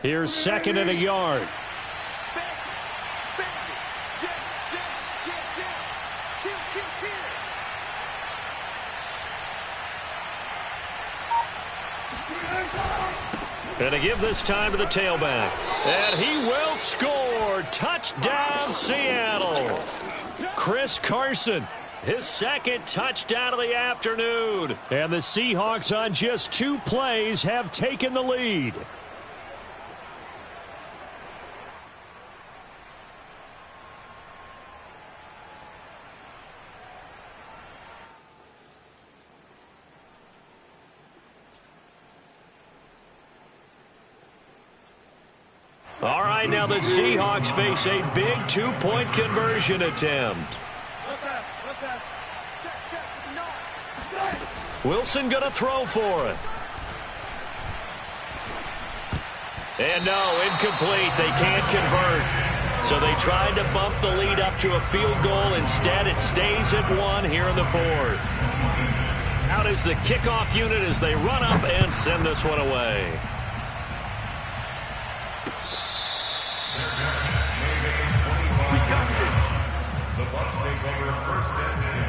Here's 2nd and a yard. And to give this time to the tailback. And he will score. Touchdown, Seattle. Chris Carson, his 2nd touchdown of the afternoon. And the Seahawks on just 2 plays have taken the lead. All right, now the Seahawks face a big 2-point conversion attempt. Wilson going to throw for it. And no, incomplete. They can't convert. So they tried to bump the lead up to a field goal. Instead, it stays at 1 here in the 4th. Out is the kickoff unit as they run up and send this one away.
The Bucs take over 1st and 10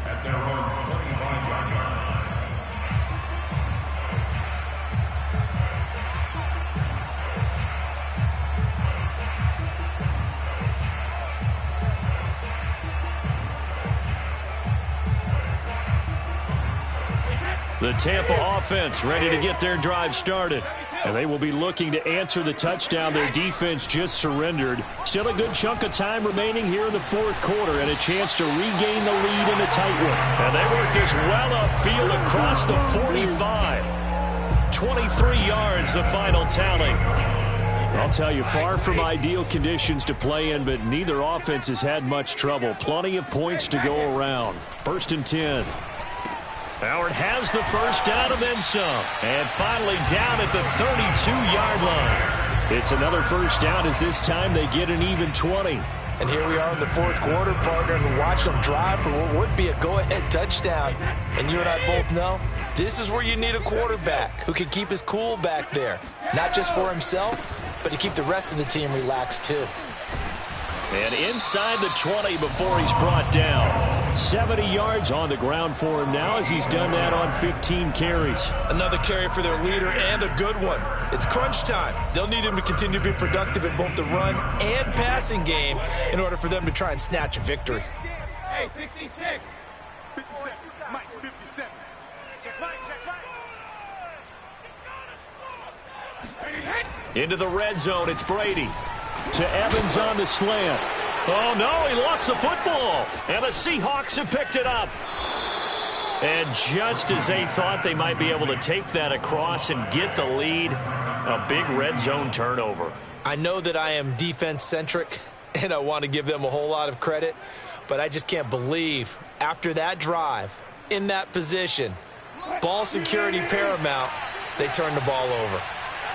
at their own 25-yard line.
The Tampa offense ready to get their drive started. And they will be looking to answer the touchdown their defense just surrendered. Still a good chunk of time remaining here in the 4th quarter and a chance to regain the lead in a tight one. And they work this well upfield across the 45. 23 yards, the final tally. I'll tell you, far from ideal conditions to play in, but neither offense has had much trouble. Plenty of points to go around. 1st and 10. Howard has the first down and then some. And finally down at the 32-yard line. It's another first down as this time they get an even 20.
And here we are in the 4th quarter, partner, and watch them drive for what would be a go-ahead touchdown. And you and I both know this is where you need a quarterback who can keep his cool back there. Not just for himself, but to keep the rest of the team relaxed too.
And inside the 20 before he's brought down. 70 yards on the ground for him now as he's done that on 15 carries.
Another carry for their leader and a good one. It's crunch time. They'll need him to continue to be productive in both the run and passing game in order for them to try and snatch a victory.
Hey, 56. 57. Mike, 57.
Into the red zone, it's Brady. To Evans on the slant. Oh, no, he lost the football. And the Seahawks have picked it up. And just as they thought they might be able to take that across and get the lead, a big red zone turnover.
I know that I am defense-centric, and I want to give them a whole lot of credit. but I just can't believe after that drive, in that position, ball security paramount, they turn the ball over.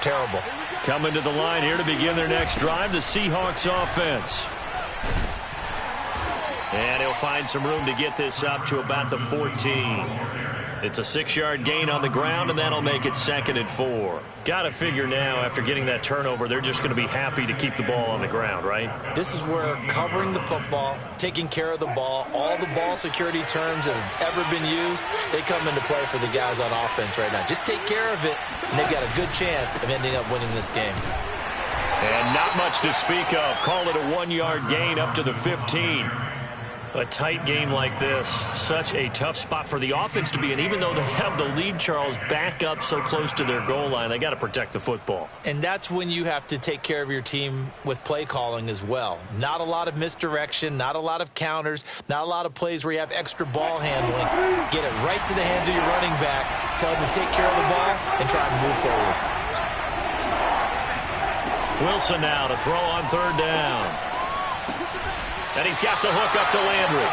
Terrible.
Coming to the line here to begin their next drive, the Seahawks offense. And he'll find some room to get this up to about the 14. It's a 6-yard gain on the ground, and that'll make it 2nd and 4. Got to figure now, after getting that turnover, they're just going to be happy to keep the ball on the ground, right?
This is where covering the football, taking care of the ball, all the ball security terms that have ever been used, they come into play for the guys on offense right now. Just take care of it, and they've got a good chance of ending up winning this game.
And not much to speak of. Call it a 1-yard gain up to the 15. A tight game like this, such a tough spot for the offense to be in. Even though they have the lead, Charles, back up so close to their goal line, they got to protect the football.
And that's when you have to take care of your team with play calling as well. Not a lot of misdirection, not a lot of counters, not a lot of plays where you have extra ball handling. Get it right to the hands of your running back, tell them to take care of the ball, and try and move forward.
Wilson now to throw on 3rd down. And he's got the hook up to Landry.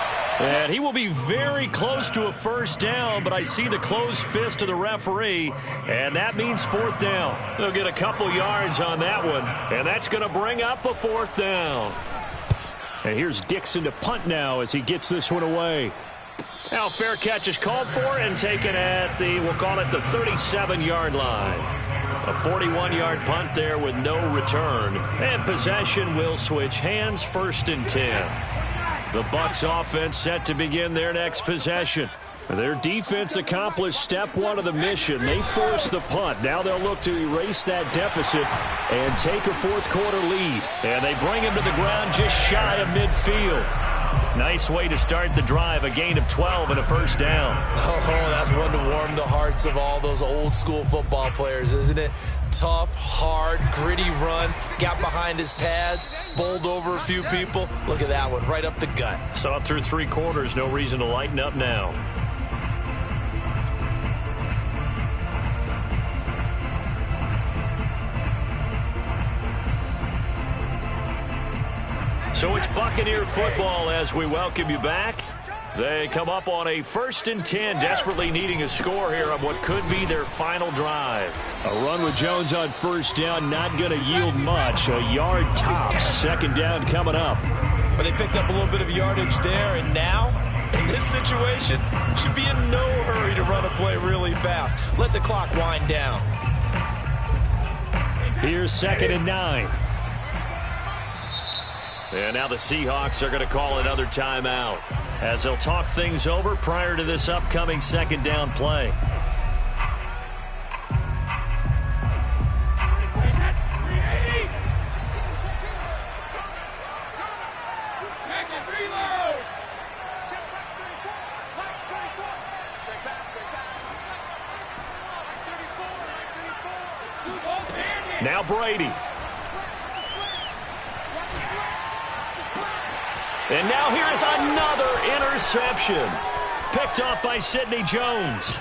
And he will be very close to a 1st down, but I see the closed fist of the referee, and that means 4th down. They'll get a couple yards on that one, and that's going to bring up a 4th down. And here's Dixon to punt now as he gets this one away. Now fair catch is called for and taken at the, we'll call it the 37-yard line. A 41-yard punt there with no return. And possession will switch hands, 1st and 10. The Bucs offense set to begin their next possession. Their defense accomplished step 1 of the mission. They forced the punt. Now they'll look to erase that deficit and take a 4th quarter lead. And they bring him to the ground just shy of midfield. Nice way to start the drive, a gain of 12 and a 1st down.
Oh, that's one to warm the hearts of all those old-school football players, isn't it? Tough, hard, gritty run, got behind his pads, bowled over a few people. Look at that one, right up the gut.
So up through 3 quarters, no reason to lighten up now. So it's Buccaneer football as we welcome you back. They come up on a 1st and 10, desperately needing a score here on what could be their final drive. A run with Jones on 1st down, not going to yield much. A yard tops. 2nd down coming up.
But they picked up a little bit of yardage there, and now, in this situation, should be in no hurry to run a play really fast. Let the clock wind down.
Here's 2nd and 9. And now the Seahawks are going to call another timeout as they'll talk things over prior to this upcoming 2nd down play. Now Brady. And now here is another interception. Picked off by Sidney Jones.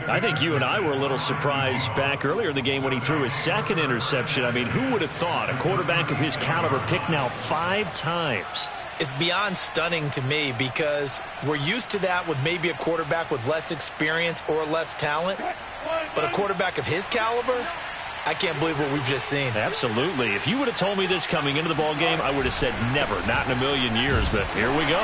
I think you and I were a little surprised back earlier in the game when he threw his 2nd interception. I mean, who would have thought a quarterback of his caliber picked now 5 times?
It's beyond stunning to me because we're used to that with maybe a quarterback with less experience or less talent. But a quarterback of his caliber, I can't believe what we've just seen.
Absolutely. If you would have told me this coming into the ball game, I would have said never, not in a million years. But here we go.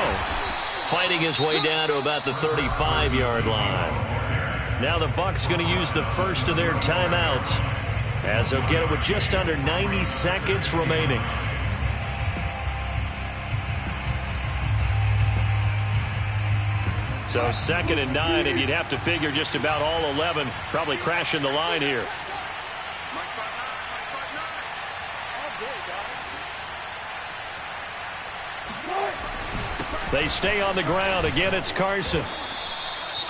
Fighting his way down to about the 35-yard line. Now the Bucs going to use the first of their timeouts as they'll get it with just under 90 seconds remaining. So 2nd and 9, and you'd have to figure just about all 11 probably crashing the line here. They stay on the ground. Again, it's Carson.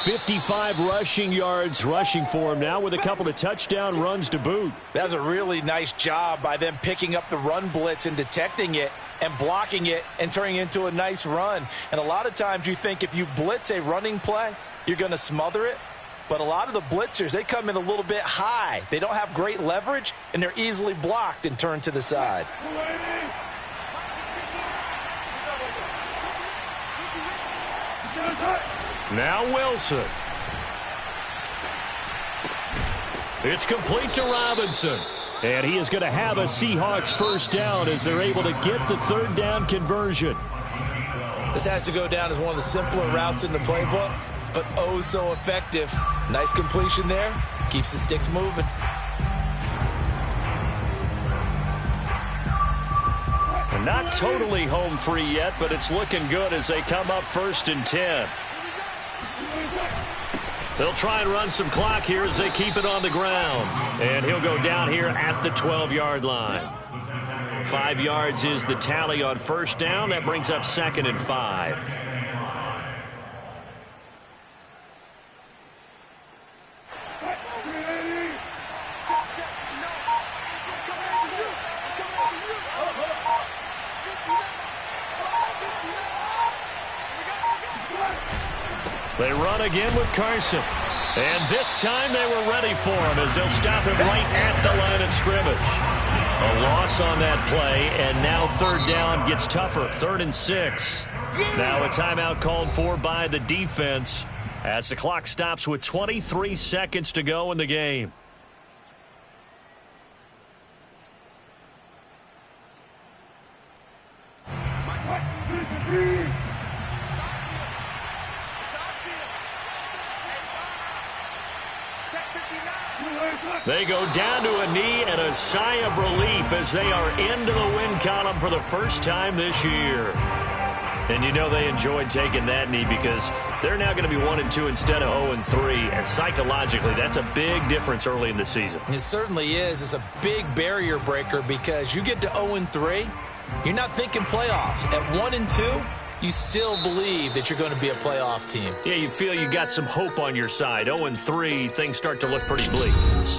55 rushing yards rushing for him now with a couple of touchdown runs to boot.
That's a really nice job by them picking up the run blitz and detecting it and blocking it and turning it into a nice run. And a lot of times you think if you blitz a running play, you're going to smother it.
But a lot of the blitzers, they come in a little bit high. They don't have great leverage, and they're easily blocked and turned to the side.
Now Wilson. It's complete to Robinson. And he is going to have a Seahawks first down as they're able to get the third down conversion.
This has to go down as one of the simpler routes in the playbook, but oh so effective. Nice completion there. Keeps the sticks moving.
And not totally home free yet, but it's looking good as they come up 1st and 10. They'll try and run some clock here as they keep it on the ground. And he'll go down here at the 12-yard line. 5 yards is the tally on first down. That brings up 2nd and 5. They run again with Carson. And this time they were ready for him as they'll stop him right at the line of scrimmage. A loss on that play, and now third down gets tougher. 3rd and 6. Now a timeout called for by the defense as the clock stops with 23 seconds to go in the game. They go down to a knee and a sigh of relief as they are into the win column for the first time this year. And you know they enjoyed taking that knee because they're now going to be 1-2 instead of 0-3. And psychologically, that's a big difference early in the season.
It certainly is. It's a big barrier breaker because you get to 0-3, you're not thinking playoffs. At 1-2, you still believe that you're going to be a playoff team.
Yeah, you feel you got some hope on your side. 0-3, things start to look pretty bleak. So